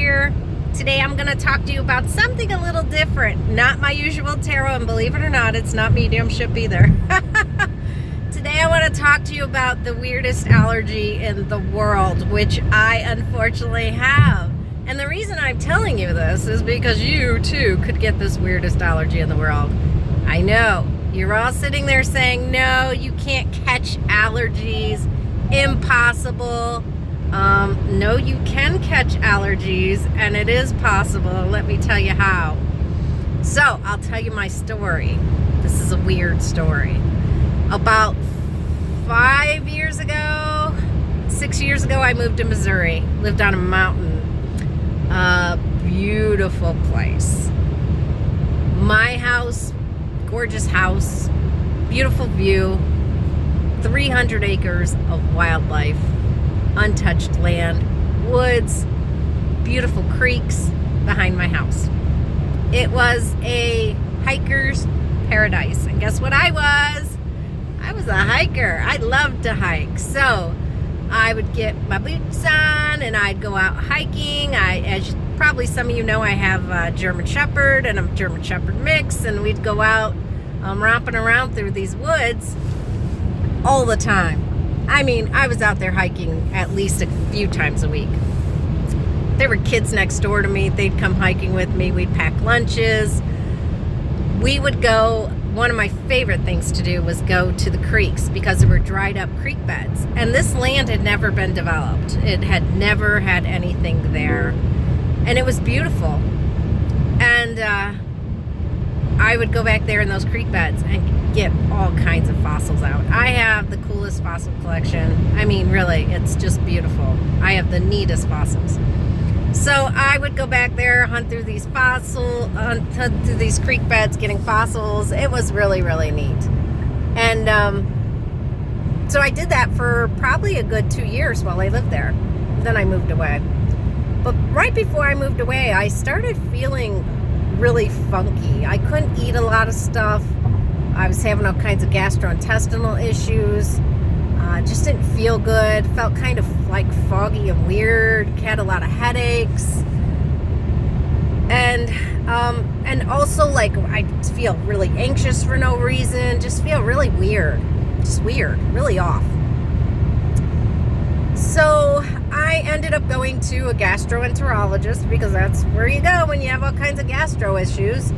here. Today I'm going to talk to you about something a little different. Not my usual tarot, and believe it or not, it's not mediumship either. Today I want to talk to you about the weirdest allergy in the world, which I unfortunately have. And the reason I'm telling you this is because you too could get this weirdest allergy in the world. I know. You're all sitting there saying, no, you can't catch allergies. Impossible. No, you can catch allergies, and it is possible. Let me tell you how. So, I'll tell you my story. This is a weird story. About 5 years ago, 6 years ago, I moved to Missouri. Lived on a mountain. A beautiful place. My house, gorgeous house, beautiful view, 300 acres of wildlife, untouched land, woods, beautiful creeks behind my house. It was a hiker's paradise. And guess what I was? I was a hiker. I loved to hike. So I would get my boots on and I'd go out hiking. As probably some of you know, I have a German Shepherd and a German Shepherd mix, and we'd go out romping around through these woods all the time. I mean, I was out there hiking at least a few times a week. There were kids next door to me. They'd come hiking with me. We'd pack lunches. We would go. One of my favorite things to do was go to the creeks because there were dried up creek beds. And this land had never been developed. It had never had anything there. And it was beautiful. And I would go back there in those creek beds and get all kinds of fossils out. I have the coolest fossil collection. I mean, really, it's just beautiful. I have the neatest fossils. So I would go back there, hunt through these hunt through these creek beds, getting fossils. It was really, really neat. And so I did that for probably a good 2 years while I lived there. Then I moved away. But right before I moved away, I started feeling really funky. I couldn't eat a lot of stuff. I was having all kinds of gastrointestinal issues. Just didn't feel good. Felt kind of like foggy and weird. Had a lot of headaches. And also like I feel really anxious for no reason. Just feel really weird. Just weird. Really off. So I ended up going to a gastroenterologist because that's where you go when you have all kinds of gastro issues.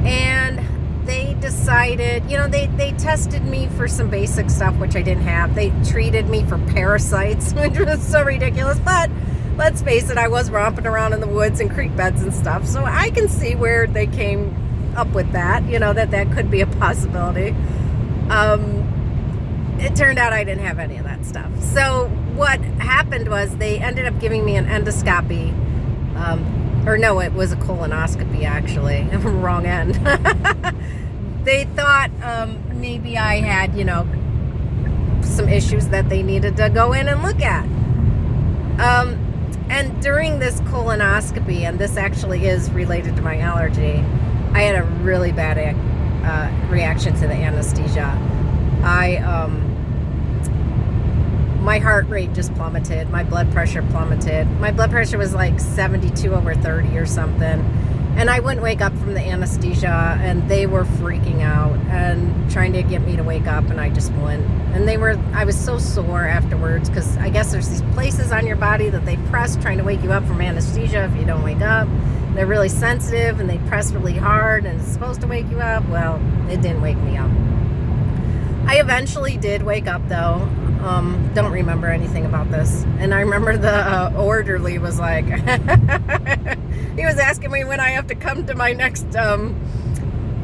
And they decided, they tested me for some basic stuff, which I didn't have. They treated me for parasites, which was so ridiculous. But let's face it, I was romping around in the woods and creek beds and stuff. So I can see where they came up with that, that could be a possibility. It turned out I didn't have any of that stuff. So what happened was they ended up giving me an endoscopy. Or no, it was a colonoscopy, actually. Wrong end. They thought maybe I had, some issues that they needed to go in and look at. And during this colonoscopy, and this actually is related to my allergy, I had a really bad reaction to the anesthesia. My heart rate just plummeted. My blood pressure plummeted. My blood pressure was like 72/30 or something. And I wouldn't wake up from the anesthesia, and they were freaking out and trying to get me to wake up, and I just wouldn't. And I was so sore afterwards because I guess there's these places on your body that they press trying to wake you up from anesthesia if you don't wake up. They're really sensitive, and they press really hard, and it's supposed to wake you up. Well, it didn't wake me up. I eventually did wake up, though. Don't remember anything about this. And I remember the orderly was like, he was asking me when I have to come to my next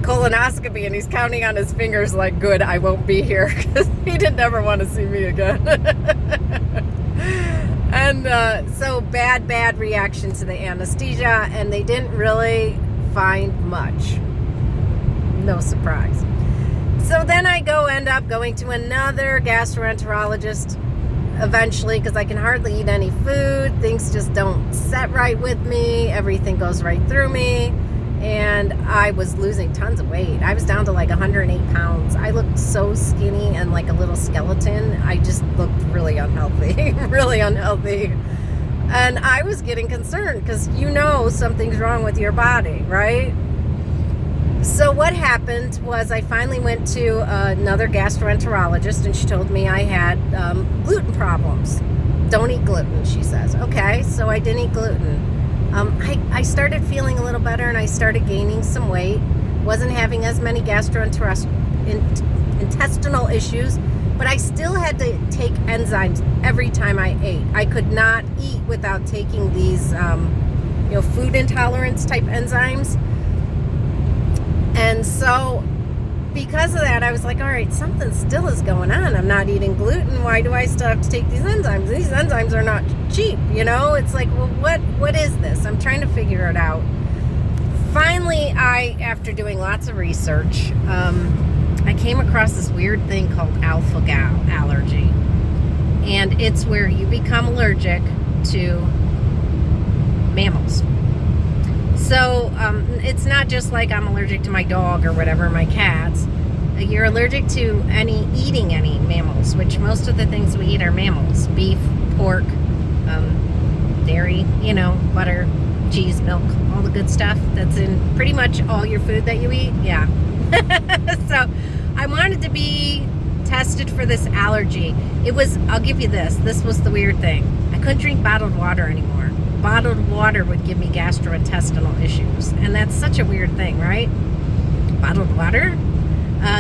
colonoscopy, and he's counting on his fingers like, good, I won't be here, because he didn't ever want to see me again. And so bad reaction to the anesthesia, and they didn't really find much. No surprise. So then I end up going to another gastroenterologist eventually because I can hardly eat any food. Things just don't set right with me. Everything goes right through me. And I was losing tons of weight. I was down to like 108 pounds. I looked so skinny and like a little skeleton. I just looked really unhealthy, really unhealthy. And I was getting concerned because you know something's wrong with your body, right? So what happened was I finally went to another gastroenterologist, and she told me I had gluten problems. Don't eat gluten, she says. Okay, so I didn't eat gluten. I started feeling a little better, and I started gaining some weight. Wasn't having as many intestinal issues, but I still had to take enzymes every time I ate. I could not eat without taking these, food intolerance type enzymes. And so because of that, I was like, all right, something still is going on. I'm not eating gluten. Why do I still have to take these enzymes? These enzymes are not cheap, It's like, well, what is this? I'm trying to figure it out. Finally, after doing lots of research, I came across this weird thing called alpha-gal allergy. And it's where you become allergic to mammals. So it's not just like I'm allergic to my dog or whatever, my cats. You're allergic to eating any mammals, which most of the things we eat are mammals. Beef, pork, dairy, butter, cheese, milk, all the good stuff that's in pretty much all your food that you eat. Yeah. So I wanted to be tested for this allergy. I'll give you this was the weird thing. I couldn't drink bottled water anymore. Bottled water would give me gastrointestinal issues. And that's such a weird thing, right? Bottled water?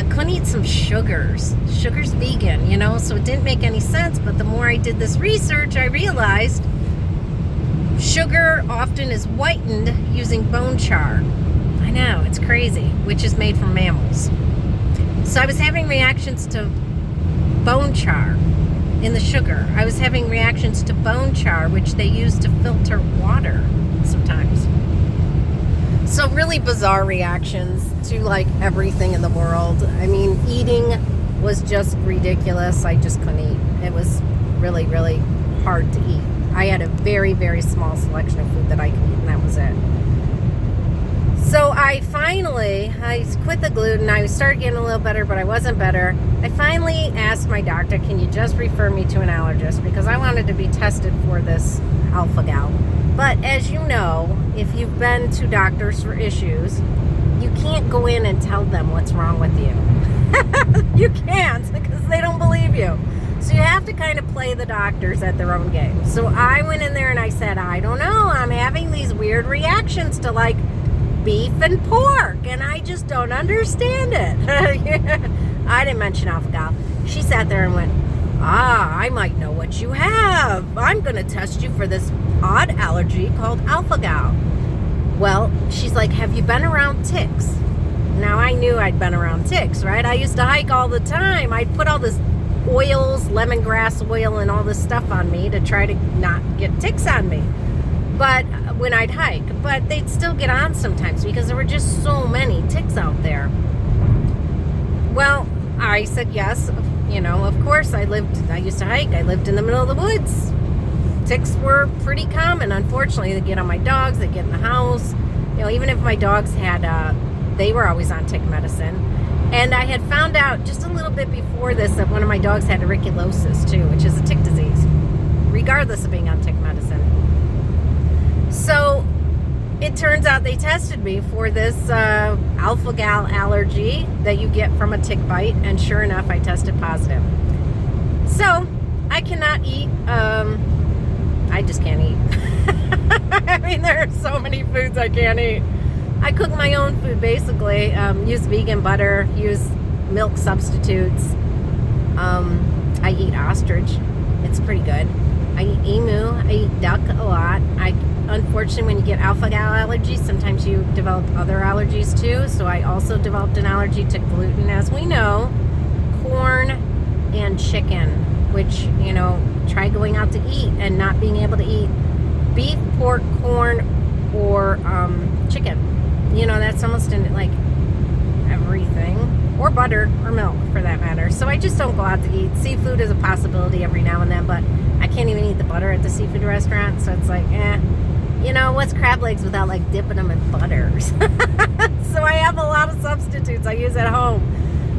Couldn't eat some sugars. Sugar's vegan, so it didn't make any sense. But the more I did this research, I realized sugar often is whitened using bone char. I know, it's crazy, which is made from mammals. So I was having reactions to bone char in the sugar. I was having reactions to bone char, which they use to filter water sometimes. So really bizarre reactions to like everything in the world. I mean, eating was just ridiculous. I just couldn't eat. It was really, really hard to eat. I had a very, very small selection of food that I could eat, and that was it. So I quit the gluten. I started getting a little better, but I wasn't better. I finally asked my doctor, can you just refer me to an allergist? Because I wanted to be tested for this alpha-gal. But as you know, if you've been to doctors for issues, you can't go in and tell them what's wrong with you. You can't, because they don't believe you. So you have to kind of play the doctors at their own game. So I went in there and I said, I don't know, I'm having these weird reactions to like beef and pork, and I just don't understand it. I didn't mention alpha-gal. She sat there and went, I might know what you have. I'm going to test you for this odd allergy called alpha-gal. Well, she's like, have you been around ticks? Now, I knew I'd been around ticks, right? I used to hike all the time. I'd put all this oils, lemongrass oil, and all this stuff on me to try to not get ticks on me. But when I'd hike, but they'd still get on sometimes because there were just so many ticks out there. Well, I said yes. Of course, I used to hike. I lived in the middle of the woods. Ticks were pretty common. Unfortunately, they get on my dogs. They get in the house. Even if my dogs they were always on tick medicine. And I had found out just a little bit before this that one of my dogs had auriculosis too, which is a tick disease, regardless of being on tick medicine. So it turns out they tested me for this alpha-gal allergy that you get from a tick bite, and sure enough, I tested positive. So I cannot eat. I just can't eat. I mean, there are so many foods I can't eat. I cook my own food, basically. Use vegan butter, use milk substitutes. I eat ostrich. It's pretty good. I eat emu. I eat duck a lot. Unfortunately, when you get alpha-gal allergies, sometimes you develop other allergies too. So I also developed an allergy to gluten, as we know, corn, and chicken, which, try going out to eat and not being able to eat beef, pork, corn, or chicken. That's almost in like everything, or butter or milk for that matter. So I just don't go out to eat. Seafood is a possibility every now and then, but I can't even eat the butter at the seafood restaurant. So it's like, what's crab legs without like dipping them in butter? So I have a lot of substitutes I use at home.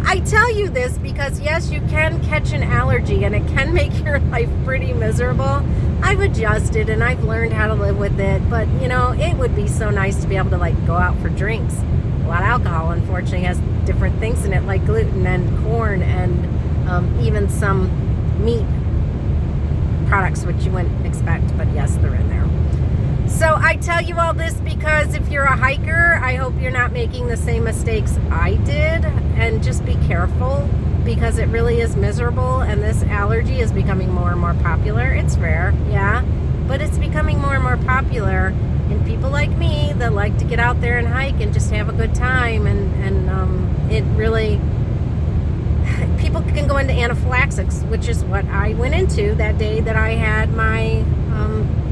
I tell you this because yes, you can catch an allergy and it can make your life pretty miserable, I've adjusted and I've learned how to live with it, but you know, it would be so nice to be able to like go out for drinks. A lot of alcohol, unfortunately, has different things in it, like gluten and corn and even some meat products, which you wouldn't expect, but yes, they're in there. So I tell you all this because if you're a hiker, I hope you're not making the same mistakes I did, and just be careful because it really is miserable, and this allergy is becoming more and more popular. It's rare, yeah, but it's becoming more and more popular in people like me that like to get out there and hike and just have a good time, and it really, people can go into anaphylaxis, which is what I went into that day that I had my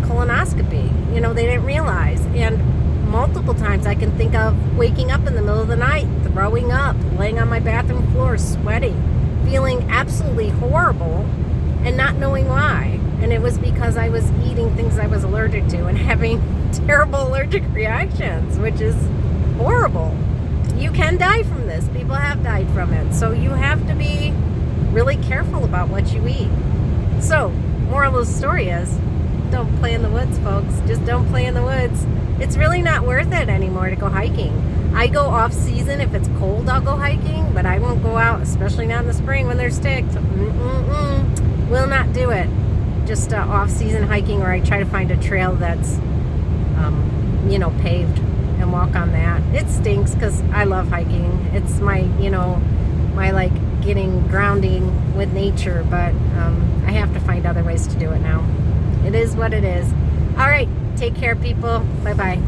colonoscopy. You know, they didn't realize, and multiple times I can think of waking up in the middle of the night, throwing up, laying on my bathroom floor, sweating, feeling absolutely horrible and not knowing why. And it was because I was eating things I was allergic to and having terrible allergic reactions, which is horrible. You can die from this. People have died from it. So you have to be really careful about what you eat. So, moral of the story is, don't play in the woods, folks. Just don't play in the woods. It's really not worth it anymore to go hiking. I go off season. If it's cold, I'll go hiking, but I won't go out, especially not in the spring when there's ticks. Will not do it. Just off season hiking, or I try to find a trail that's, you know, paved and walk on that. It stinks because I love hiking. It's my, you know, my like getting grounding with nature, but I have to find other ways to do it now. It is what it is. All right. Take care, people. Bye-bye.